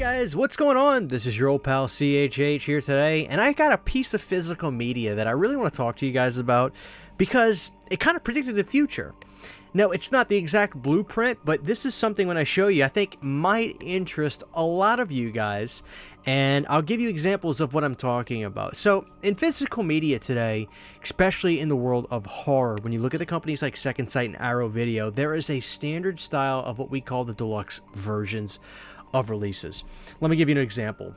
guys, what's going on? This is your old pal CHH here today, and I got a piece of physical media that I really want to talk to you guys about because it kind of predicted the future. Now, it's not the exact blueprint, but this is something when I show you I think might interest a lot of you guys, and I'll give you examples of what I'm talking about. So, in physical media today, especially in the world of horror, when you look at the companies like Second Sight and Arrow Video, there is a standard style of what we call the deluxe versions of releases. Let me give you an example.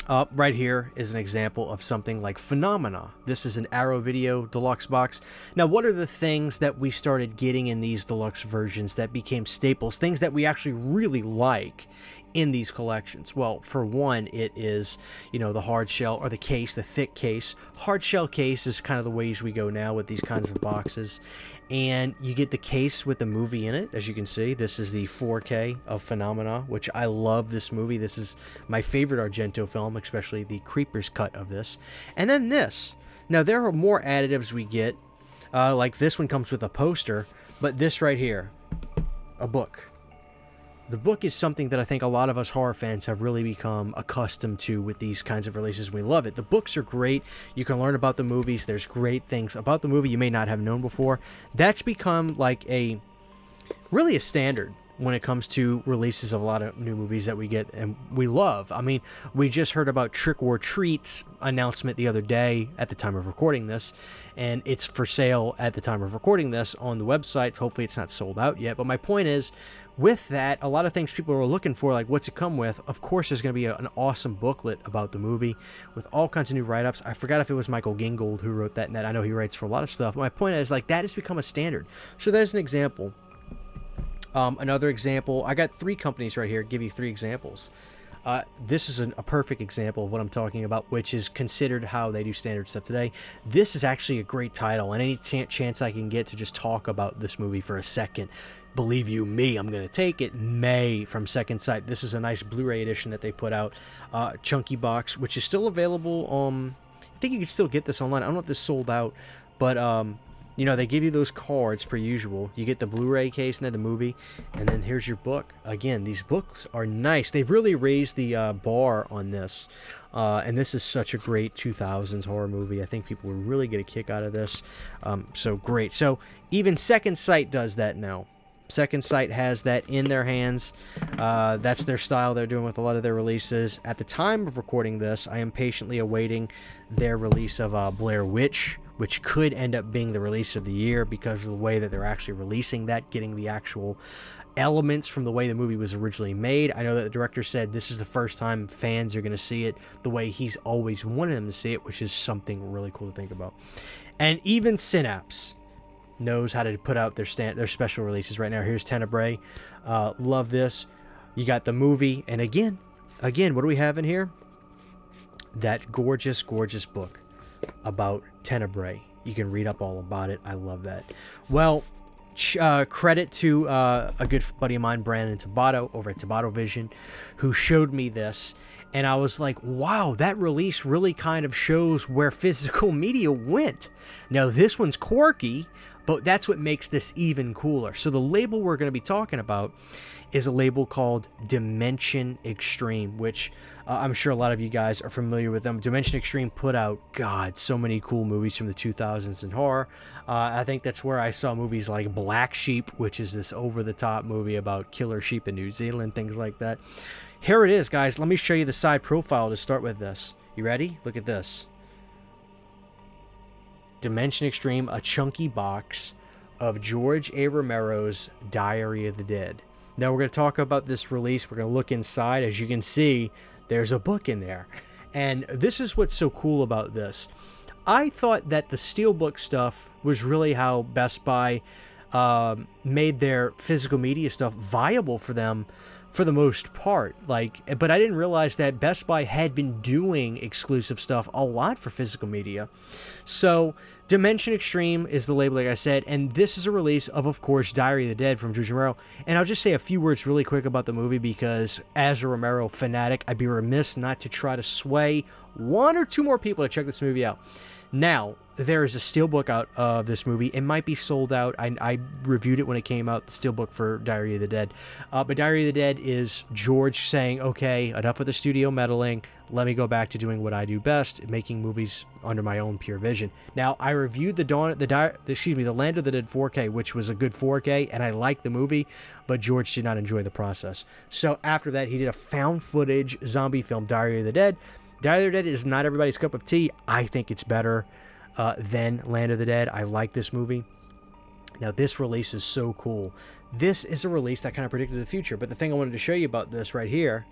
Right here is an example of something like Phenomena. This is an Arrow Video deluxe box. Now, what are the things that we started getting in these deluxe versions that became staples, things that we actually really like in these collections? Well, for one, it is, the hard shell or the case, the thick case. Hard shell case is kind of the ways we go now with these kinds of boxes. And you get the case with the movie in it. As you can see, this is the 4K of Phenomena, which I love this movie. This is my favorite Argento film, especially the Creepers cut of this. And then this. Now, there are more additives we get. Like this one comes with a poster, but this right here, a book. The book is something that I think a lot of us horror fans have really become accustomed to with these kinds of releases. We love it. The books are great. You can learn about the movies. There's great things about the movie you may not have known before. That's become like really a standard when it comes to releases of a lot of new movies that we get and we love. I mean, we just heard about Trick or Treat's announcement the other day at the time of recording this, and it's for sale at the time of recording this on the website. Hopefully it's not sold out yet, but my point is, with that, a lot of things people are looking for, like what's it come with? Of course, there's going to be an awesome booklet about the movie with all kinds of new write-ups. I forgot if it was Michael Gingold who wrote that, and I know he writes for a lot of stuff. But my point is, that has become a standard. So there's an example. Another example, I got 3 companies right here, give you 3 examples. This is a perfect example of what I'm talking about, which is considered how they do standard stuff today. This is actually a great title, and any chance I can get to just talk about this movie for a second, believe you me, I'm going to take it. May from Second Sight. This is a nice Blu-ray edition that they put out. Chunky box, which is still available. I think you can still get this online. I don't know if this sold out, but they give you those cards per usual. You get the Blu-ray case and then the movie, and then here's your book. Again, these books are nice. They've really raised the bar on this, and this is such a great 2000s horror movie. I think people will really get a kick out of this. So great. So even Second Sight does that now. Second Sight has that in their hands. That's their style they're doing with a lot of their releases. At the time of recording this, I am patiently awaiting their release of Blair Witch, which could end up being the release of the year because of the way that they're actually releasing that, getting the actual elements from the way the movie was originally made. I know that the director said this is the first time fans are going to see it the way he's always wanted them to see it, which is something really cool to think about. And even Synapse knows how to put out their special releases right now. Here's Tenebrae. Love this. You got the movie, and again, what do we have in here? That gorgeous, gorgeous book about Tenebrae. You can read up all about it. I love that. Well, credit to a good buddy of mine, Brandon Tabato, over at Tabato Vision, who showed me this, and I was like, wow, that release really kind of shows where physical media went. Now, this one's quirky, but that's what makes this even cooler. So the label we're going to be talking about is a label called Dimension Extreme, which I'm sure a lot of you guys are familiar with them. Dimension Extreme put out, so many cool movies from the 2000s in horror. I think that's where I saw movies like Black Sheep, which is this over-the-top movie about killer sheep in New Zealand, things like that. Here it is, guys. Let me show you the side profile to start with this. You ready? Look at this. Dimension Extreme, a chunky box of George A. Romero's Diary of the Dead. Now, we're going to talk about this release. We're going to look inside. As you can see, there's a book in there. And this is what's so cool about this. I thought that the Steelbook stuff was really how Best Buy made their physical media stuff viable for them for the most part. But I didn't realize that Best Buy had been doing exclusive stuff a lot for physical media. So Dimension Extreme is the label, like I said, and this is a release of course, Diary of the Dead from George Romero. And I'll just say a few words really quick about the movie, because as a Romero fanatic, I'd be remiss not to try to sway 1 or 2 more people to check this movie out. Now, there is a steelbook out of this movie. It might be sold out. I reviewed it when it came out, the steelbook for Diary of the Dead. But Diary of the Dead is George saying, okay, enough with the studio meddling. Let me go back to doing what I do best, making movies under my own pure vision. Now, I reviewed the Land of the Dead 4K, which was a good 4K, and I liked the movie, but George did not enjoy the process. So after that, he did a found footage zombie film, Diary of the Dead. Diary of the Dead is not everybody's cup of tea. I think it's better than Land of the Dead. I like this movie. Now, this release is so cool. This is a release that kind of predicted the future, but the thing I wanted to show you about this right here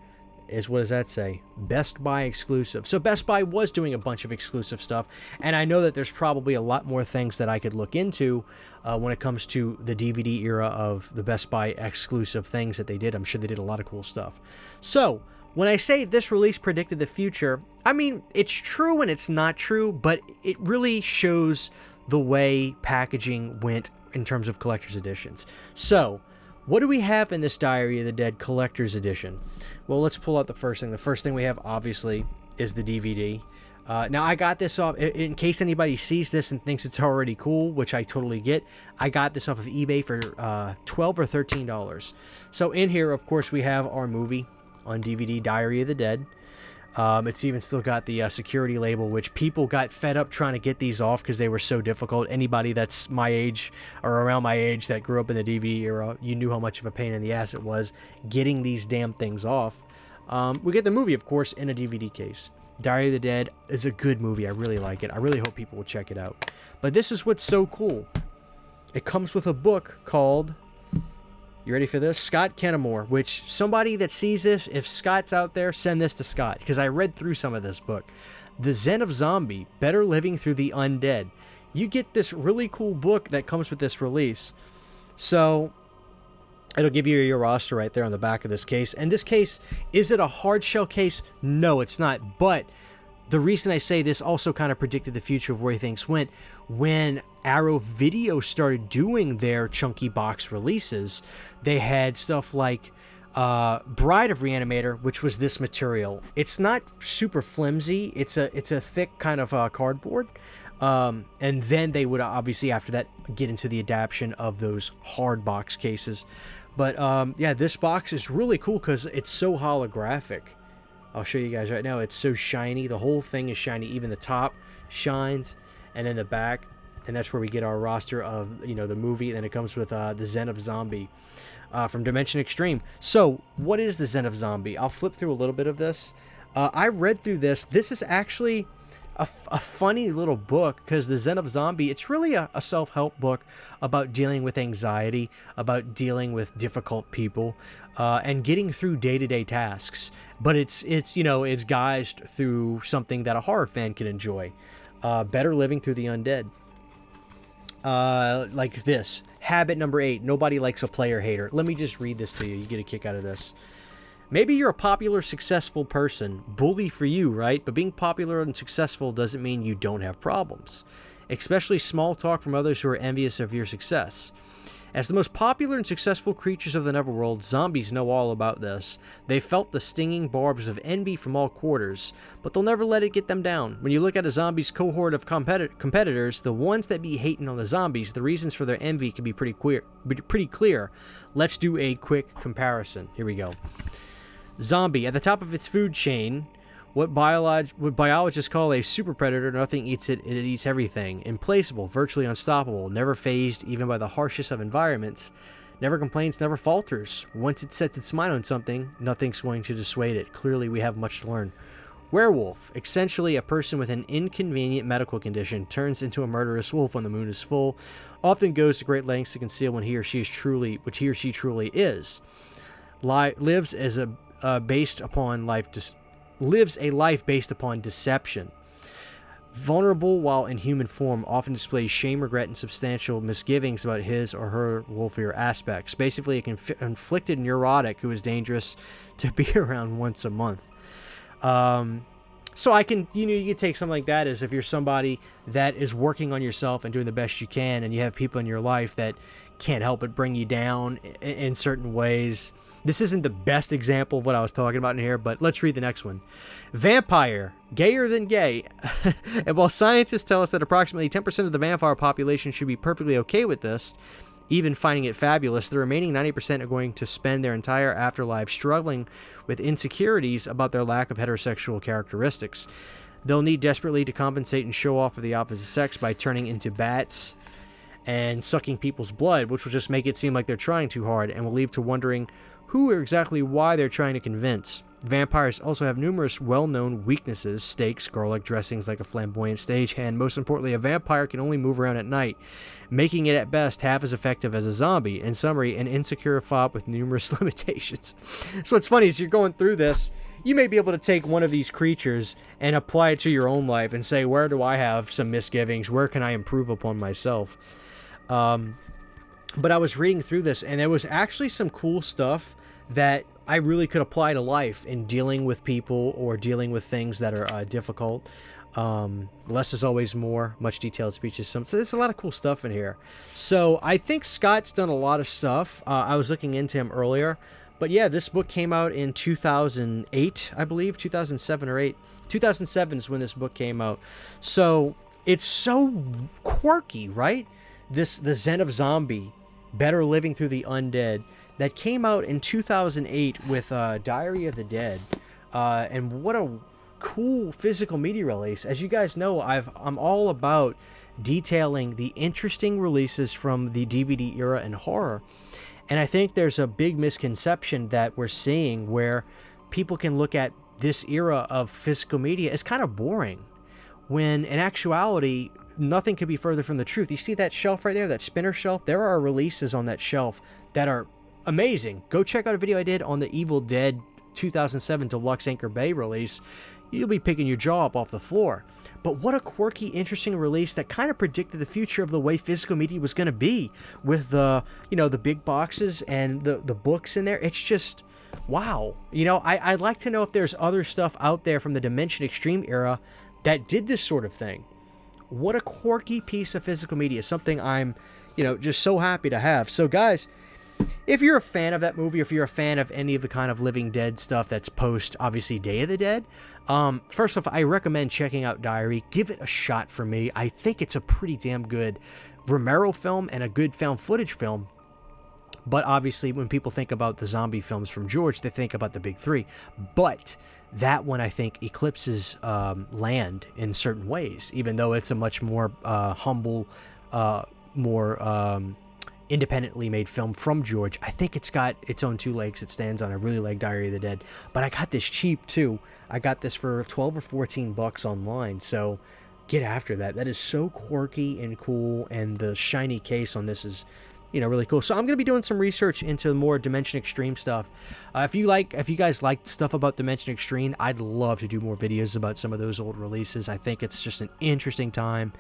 is, what does that say? Best Buy exclusive. So Best Buy was doing a bunch of exclusive stuff, and I know that there's probably a lot more things that I could look into when it comes to the DVD era of the Best Buy exclusive things that they did. I'm sure they did a lot of cool stuff. So when I say this release predicted the future, I mean, it's true and it's not true, but it really shows the way packaging went in terms of collector's editions. So what do we have in this Diary of the Dead collector's edition? Well, let's pull out the first thing. The first thing we have, obviously, is the DVD. Now, I got this off, in case anybody sees this and thinks it's already cool, which I totally get, I got this off of eBay for $12 or $13. So in here, of course, we have our movie on DVD, Diary of the Dead. It's even still got the security label, which people got fed up trying to get these off because they were so difficult. Anybody that's my age or around my age that grew up in the DVD era, you knew how much of a pain in the ass it was getting these damn things off. We get the movie, of course, in a DVD case. Diary of the Dead is a good movie. I really like it. I really hope people will check it out. But this is what's so cool. It comes with a book called... You ready for this? Scott Kennemore, which somebody that sees this, if Scott's out there, send this to Scott, because I read through some of this book. The Zen of Zombie, Better Living Through the Undead. You get this really cool book that comes with this release. So it'll give you your roster right there on the back of this case. And this case, is it a hard shell case? No, it's not. But the reason I say this also kind of predicted the future of where things went. When Arrow Video started doing their chunky box releases, they had stuff like Bride of Reanimator, which was this material. It's not super flimsy. It's a thick kind of cardboard. And then they would obviously after that get into the adaptation of those hard box cases. But yeah, this box is really cool because it's so holographic. I'll show you guys right now. It's so shiny. The whole thing is shiny. Even the top shines. And then the back. And that's where we get our roster of, you know, the movie. And then it comes with the Zen of Zombie from Dimension Extreme. So what is the Zen of Zombie? I'll flip through a little bit of this. I read through this. This is actually a funny little book because the Zen of Zombie, it's really a self-help book about dealing with anxiety, about dealing with difficult people, and getting through day-to-day tasks. But it's you know, it's guised through something that a horror fan can enjoy. Better Living Through the Undead. Like this. Habit number 8. Nobody likes a player hater. Let me just read this to you. You get a kick out of this. Maybe you're a popular, successful person. Bully for you, right? But being popular and successful doesn't mean you don't have problems. Especially small talk from others who are envious of your success. As the most popular and successful creatures of the Neverworld, zombies know all about this. They felt the stinging barbs of envy from all quarters, but they'll never let it get them down. When you look at a zombie's cohort of competitors, the ones that be hating on the zombies, the reasons for their envy can be pretty clear. Let's do a quick comparison. Here we go. Zombie, at the top of its food chain, what biologists call a super predator. Nothing eats it, it eats everything. Implacable, virtually unstoppable, never fazed even by the harshest of environments. Never complains, never falters. Once it sets its mind on something, nothing's going to dissuade it. Clearly, we have much to learn. Werewolf, essentially a person with an inconvenient medical condition, turns into a murderous wolf when the moon is full, often goes to great lengths to conceal when he or she truly is. Lives a life based upon deception. Vulnerable while in human form, often displays shame, regret, and substantial misgivings about his or her wolfier aspects. Basically, a conflicted neurotic who is dangerous to be around once a month. So I can, you can take something like that as if you're somebody that is working on yourself and doing the best you can, and you have people in your life that can't help but bring you down in certain ways. This isn't the best example of what I was talking about in here, but let's read the next one. Vampire, gayer than gay. And while scientists tell us that approximately 10% of the vampire population should be perfectly okay with this, even finding it fabulous, the remaining 90% are going to spend their entire afterlife struggling with insecurities about their lack of heterosexual characteristics. They'll need desperately to compensate and show off for the opposite sex by turning into bats and sucking people's blood, which will just make it seem like they're trying too hard and will leave to wondering who or exactly why they're trying to convince. Vampires also have numerous well-known weaknesses: steaks, garlic dressings like a flamboyant stagehand. Most importantly, a vampire can only move around at night, making it at best half as effective as a zombie. In summary, an insecure fob with numerous limitations. So what's funny is you're going through this, you may be able to take one of these creatures and apply it to your own life and say, where do I have some misgivings? Where can I improve upon myself? But I was reading through this, and there was actually some cool stuff that I really could apply to life in dealing with people or dealing with things that are difficult. Less is always more. Much detailed speech is some. So there's a lot of cool stuff in here. So I think Scott's done a lot of stuff. I was looking into him earlier. But yeah, this book came out in 2008, I believe. 2007 or 8. 2007 is when this book came out. So it's so quirky, right? The Zen of Zombie, Better Living Through the Undead, that came out in 2008 with Diary of the Dead. And what a cool physical media release. As you guys know, I'm all about detailing the interesting releases from the DVD era in horror. And I think there's a big misconception that we're seeing where people can look at this era of physical media as kind of boring, when in actuality, nothing could be further from the truth. You see that shelf right there, that spinner shelf? There are releases on that shelf that are amazing. Go check out a video I did on the Evil Dead 2007 Deluxe Anchor Bay release. You'll be picking your jaw up off the floor. But what a quirky, interesting release that kind of predicted the future of the way physical media was going to be, with the, the big boxes and the books in there. It's just, wow. I'd like to know if there's other stuff out there from the Dimension Extreme era that did this sort of thing. What a quirky piece of physical media. Something I'm, just so happy to have. So guys, if you're a fan of that movie, or if you're a fan of any of the kind of Living Dead stuff that's post, obviously, Day of the Dead, first off, I recommend checking out Diary. Give it a shot for me. I think it's a pretty damn good Romero film and a good found footage film. But obviously, when people think about the zombie films from George, they think about the big three. But that one, I think, eclipses Land in certain ways, even though it's a much more humble, more independently made film from George. I think it's got its own two legs it stands on. I really like Diary of the Dead. But I got this cheap, too. I got this for 12 or 14 bucks online, so get after that. That is so quirky and cool, and the shiny case on this is, really cool. So I'm going to be doing some research into more Dimension Extreme stuff. If you guys like stuff about Dimension Extreme, I'd love to do more videos about some of those old releases. I think it's just an interesting time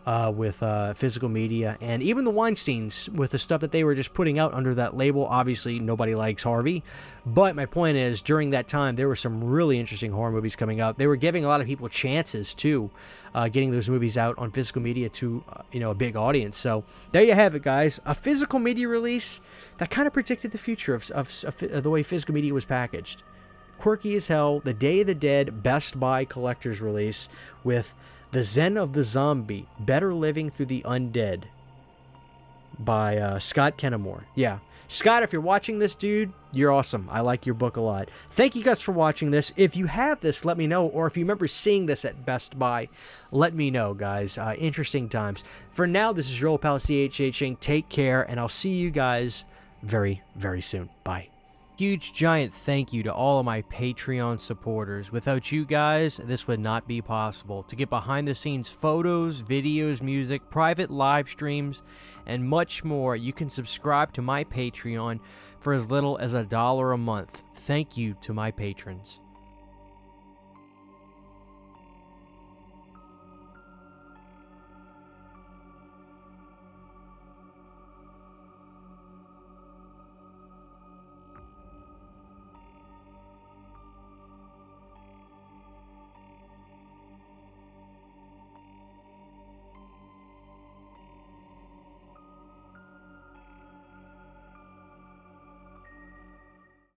with physical media, and even the Weinsteins with the stuff that they were just putting out under that label. Obviously, nobody likes Harvey, but my point is, during that time, there were some really interesting horror movies coming out. They were giving a lot of people chances too, getting those movies out on physical media to a big audience. So there you have it, guys. A physical media release that kind of predicted the future of the way physical media was packaged. Quirky as hell. The Day of the Dead Best Buy collector's release with The Zen of the Zombie, Better Living Through the Undead by Scott Kennemore. Yeah. Scott, if you're watching this, dude, you're awesome. I like your book a lot. Thank you guys for watching this. If you have this, let me know. Or if you remember seeing this at Best Buy, let me know, guys. Interesting times. For now, this is your old pal CHH Inc. Take care, and I'll see you guys very, very soon. Bye. Huge giant thank you to all of my Patreon supporters. Without you guys, this would not be possible. To get behind the scenes photos, videos, music, private live streams, and much more, you can subscribe to my Patreon for as little as $1 a month. Thank you to my patrons.